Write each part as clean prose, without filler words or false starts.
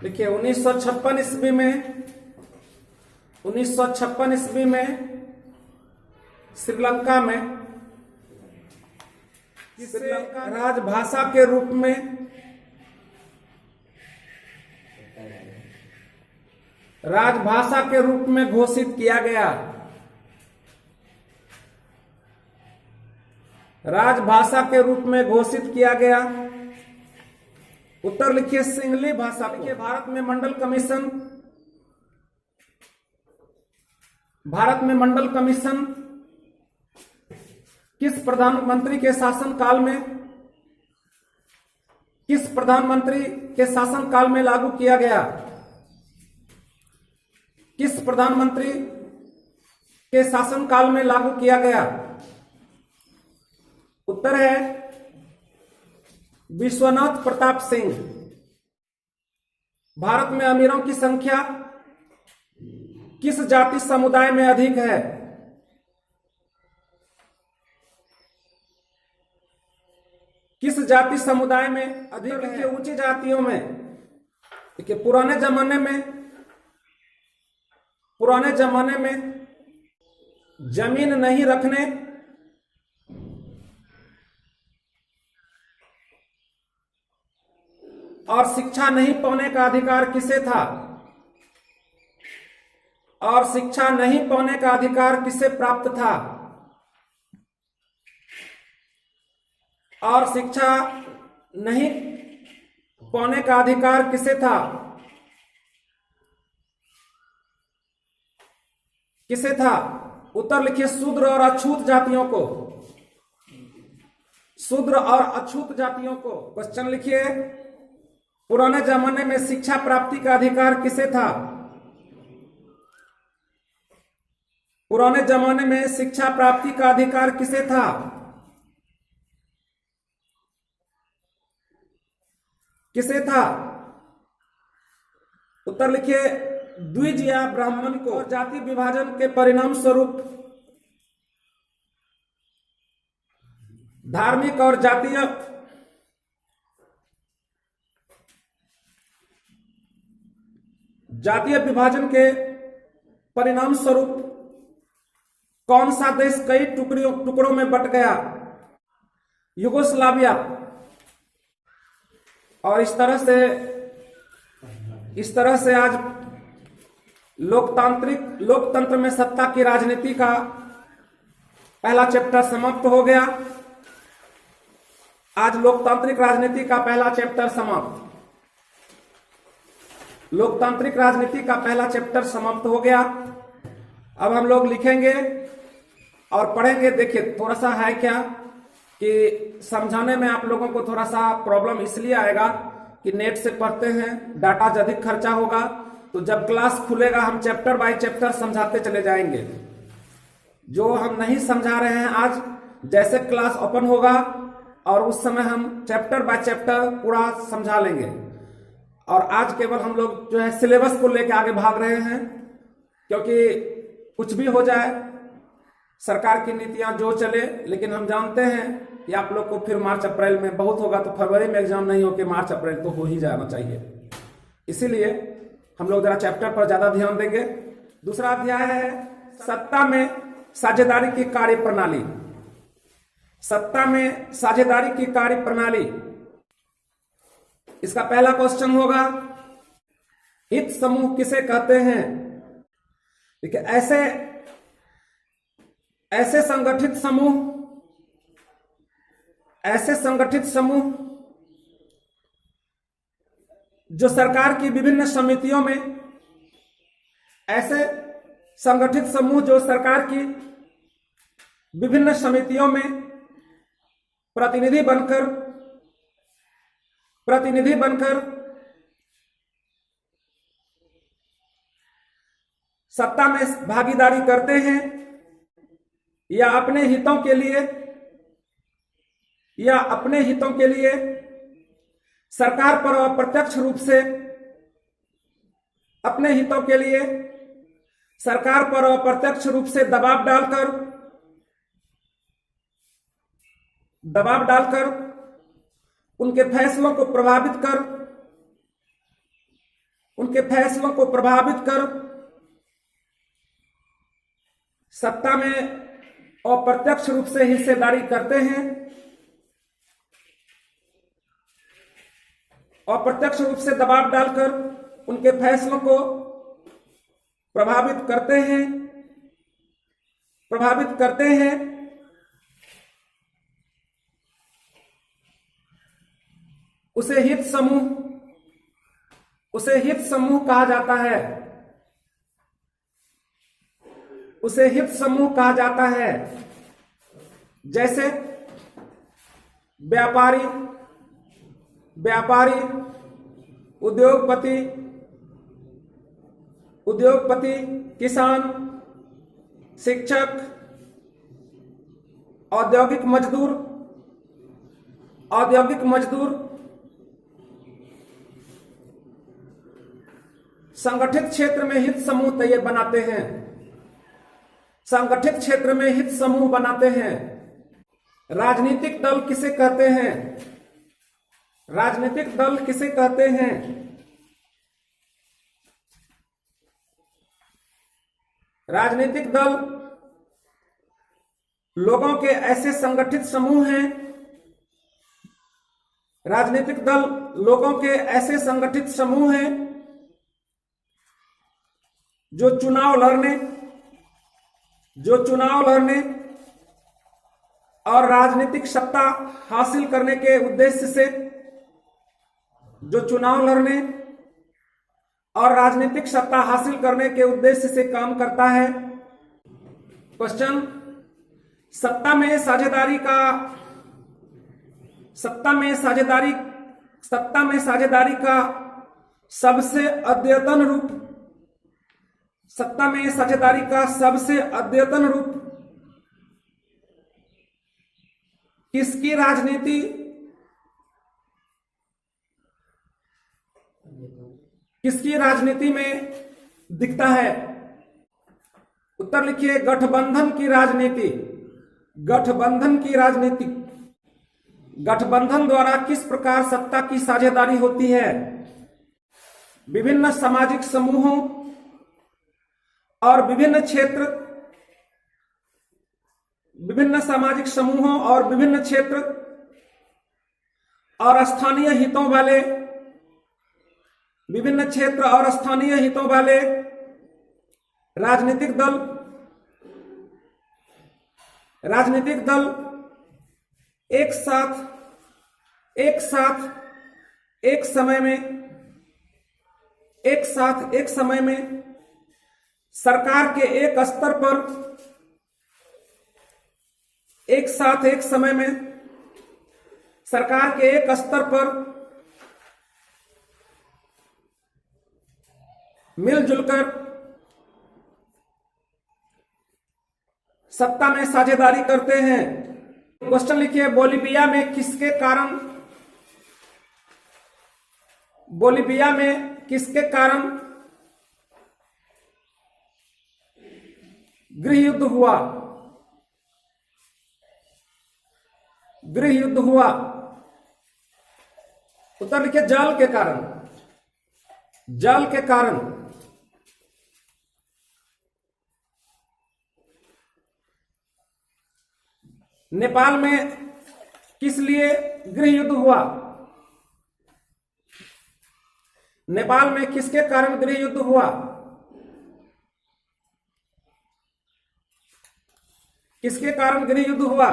देखिए 1956 ईस्वी में श्रीलंका में राजभाषा के रूप में घोषित किया गया। राजभाषा के रूप में घोषित किया गया। उत्तर लिखिए सिंहली भाषा को। भारत में मंडल कमीशन किस प्रधानमंत्री के शासनकाल में लागू किया गया? किस प्रधानमंत्री के शासनकाल में लागू किया गया? उत्तर है विश्वनाथ प्रताप सिंह। भारत में अमीरों की संख्या किस जाति समुदाय में अधिक है? किस जाति समुदाय में अधिक है? ऊंची जातियों में। देखिए पुराने जमाने में जमीन नहीं रखने और शिक्षा नहीं पाने का अधिकार किसे था? और शिक्षा नहीं पाने का अधिकार किसे प्राप्त था? और शिक्षा नहीं पाने का अधिकार किसे था? किसे था? उत्तर लिखिए शूद्र और अछूत जातियों को। शूद्र और अछूत जातियों को। क्वेश्चन लिखिए पुराने जमाने में शिक्षा प्राप्ति का अधिकार किसे था? पुराने जमाने में शिक्षा प्राप्ति का अधिकार किसे था? किसे था? उत्तर लिखिए द्विज या ब्राह्मण को। जाति विभाजन के परिणाम स्वरूप धार्मिक और जातीय विभाजन के परिणाम स्वरूप कौन सा देश कई टुकड़ों में बट गया? युगोस्लाविया। और इस तरह से आज लोकतंत्र में सत्ता की राजनीति का पहला चैप्टर समाप्त हो गया। आज लोकतांत्रिक राजनीति का पहला चैप्टर समाप्त। लोकतांत्रिक राजनीति का पहला चैप्टर समाप्त हो गया। अब हम लोग लिखेंगे और पढ़ेंगे। देखिए थोड़ा सा है क्या कि समझाने में आप लोगों को थोड़ा सा प्रॉब्लम इसलिए आएगा कि नेट से पढ़ते हैं, डाटा अधिक खर्चा होगा। तो जब क्लास खुलेगा हम चैप्टर बाय चैप्टर समझाते चले जाएंगे। जो हम नहीं समझा रहे हैं आज, जैसे क्लास ओपन होगा और उस समय हम चैप्टर बाय चैप्टर पूरा समझा लेंगे। और आज केवल हम लोग जो है सिलेबस को लेकर आगे भाग रहे हैं, क्योंकि कुछ भी हो जाए, सरकार की नीतियां जो चले, लेकिन हम जानते हैं कि आप लोग को फिर मार्च अप्रैल में बहुत होगा, तो फरवरी में एग्जाम नहीं हो कि मार्च अप्रैल तो हो ही जाना चाहिए। इसीलिए हम लोग जरा चैप्टर पर ज्यादा ध्यान देंगे। दूसरा अध्याय है सत्ता में साझेदारी की कार्यप्रणाली। सत्ता में साझेदारी की कार्यप्रणाली। इसका पहला क्वेश्चन होगा हित समूह किसे कहते हैं? देखिए ऐसे संगठित समूह जो सरकार की विभिन्न समितियों में प्रतिनिधि बनकर सत्ता में भागीदारी करते हैं या अपने हितों के लिए सरकार पर अप्रत्यक्ष रूप से दबाव डालकर उनके फैसलों को प्रभावित कर उनके फैसलों को प्रभावित कर सत्ता में अप्रत्यक्ष रूप से हिस्सेदारी करते हैं, अप्रत्यक्ष रूप से दबाव डालकर उनके फैसलों को प्रभावित करते हैं। उसे हित समूह कहा जाता है। उसे हित समूह कहा जाता है। जैसे व्यापारी, उद्योगपति, किसान, शिक्षक, औद्योगिक मजदूर, संगठित क्षेत्र में हित समूह बनाते हैं। संगठित क्षेत्र में हित समूह बनाते हैं। राजनीतिक दल किसे कहते हैं? राजनीतिक दल किसे कहते हैं? राजनीतिक दल लोगों के ऐसे संगठित समूह हैं। राजनीतिक दल लोगों के ऐसे संगठित समूह हैं जो चुनाव लड़ने और राजनीतिक सत्ता हासिल करने के उद्देश्य से काम करता है। क्वेश्चन, सत्ता में साझेदारी का सबसे अद्यतन रूप किसकी राजनीति में दिखता है? उत्तर लिखिए। गठबंधन की राजनीति। गठबंधन द्वारा किस प्रकार सत्ता की साझेदारी होती है? विभिन्न सामाजिक समूहों और विभिन्न क्षेत्र और स्थानीय हितों वाले राजनीतिक दल एक समय में सरकार के एक स्तर पर मिलजुलकर सत्ता में साझेदारी करते हैं। क्वेश्चन लिखिए। बोलीविया में किसके कारण गृह युद्ध हुआ? उत्तर लिखिए। जल के कारण। नेपाल में किस लिए गृह युद्ध हुआ? नेपाल में किसके कारण गृह युद्ध हुआ? किसके कारण गृह युद्ध हुआ?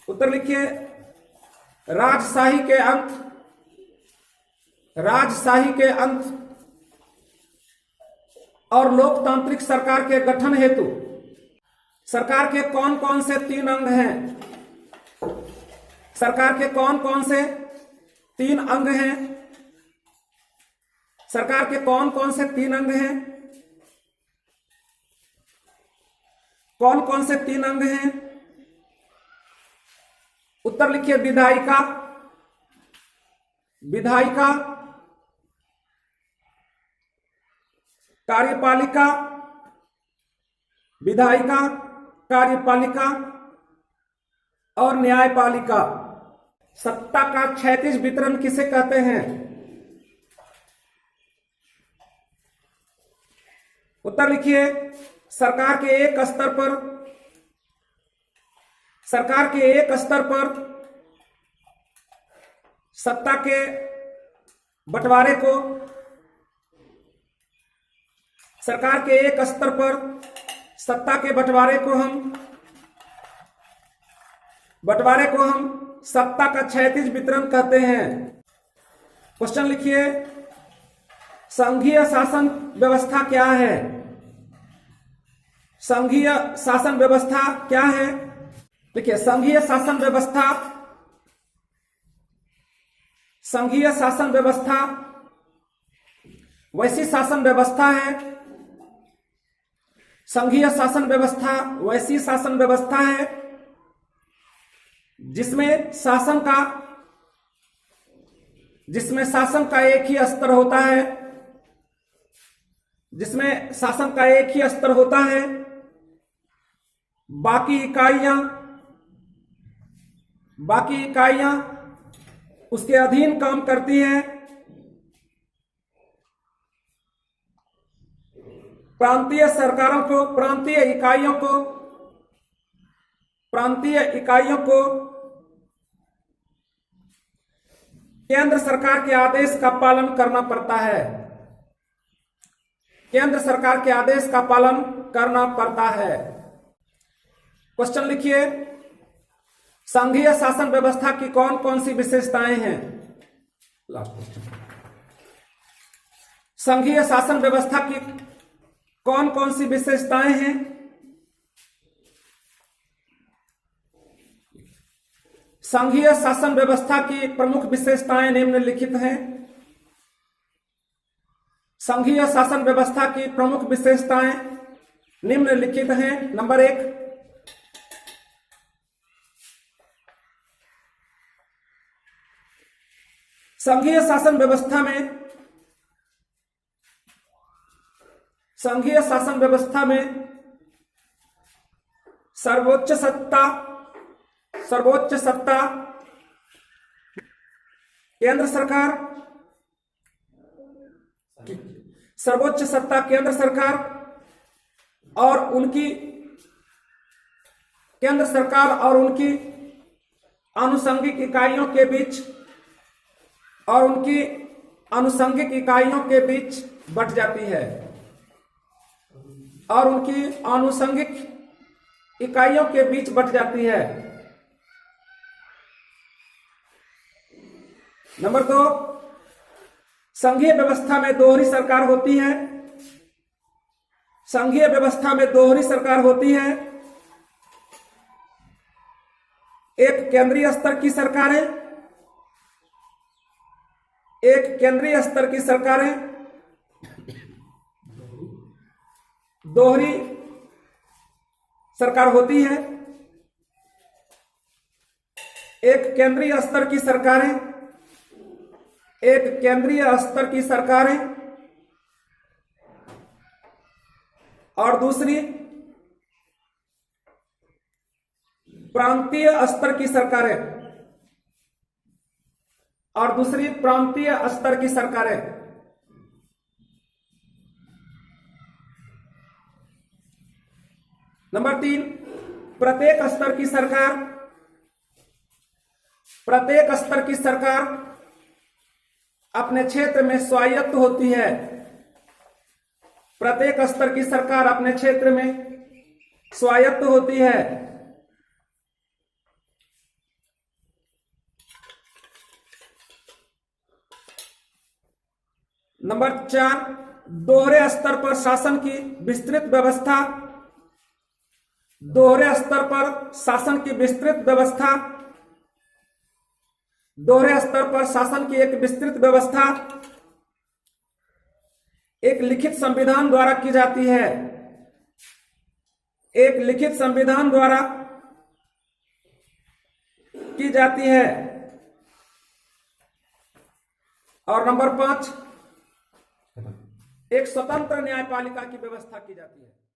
उत्तर लिखिए। राजशाही के अंत और लोकतांत्रिक सरकार के गठन हेतु सरकार के कौन कौन से 3 अंग हैं? सरकार के कौन कौन से 3 अंग हैं? सरकार के कौन कौन से 3 अंग हैं? कौन कौन से 3 अंग हैं? उत्तर लिखिए। विधायिका, कार्यपालिका और न्यायपालिका। सत्ता का क्षैतिज वितरण किसे कहते हैं? उत्तर लिखिए। सरकार के एक स्तर पर सत्ता के बंटवारे को हम सत्ता का क्षैतिज वितरण कहते हैं। क्वेश्चन लिखिए। संघीय शासन व्यवस्था क्या है? संघीय शासन व्यवस्था क्या है? देखिए, संघीय शासन व्यवस्था वैसी शासन व्यवस्था है। संघीय शासन व्यवस्था वैसी शासन व्यवस्था है जिसमें शासन का एक ही स्तर होता है। बाकी इकाइयां उसके अधीन काम करती हैं। प्रांतीय इकाइयों को केंद्र सरकार के आदेश का पालन करना पड़ता है। क्वेश्चन लिखिए। संघीय शासन व्यवस्था की कौन कौन सी विशेषताएं हैं? Last question. संघीय शासन व्यवस्था की कौन कौन सी विशेषताएं हैं? संघीय शासन व्यवस्था की प्रमुख विशेषताएं निम्नलिखित हैं। संघीय शासन व्यवस्था की प्रमुख विशेषताएं निम्नलिखित हैं। नंबर 1, संघीय शासन व्यवस्था में सर्वोच्च सत्ता केंद्र सरकार और उनकी आनुषंगिक इकाइयों के बीच बट जाती है। नंबर 2, संघीय व्यवस्था में दोहरी सरकार होती है। एक केंद्रीय स्तर की सरकारें दोहरी सरकार होती है। एक केंद्रीय स्तर की सरकारें और दूसरी प्रांतीय स्तर की सरकारें। नंबर 3, प्रत्येक स्तर की सरकार अपने क्षेत्र में स्वायत्त होती है। नंबर 4, दोहरे स्तर पर शासन की विस्तृत व्यवस्था एक लिखित संविधान द्वारा की जाती है। और नंबर 5, एक स्वतंत्र न्यायपालिका की व्यवस्था की जाती है।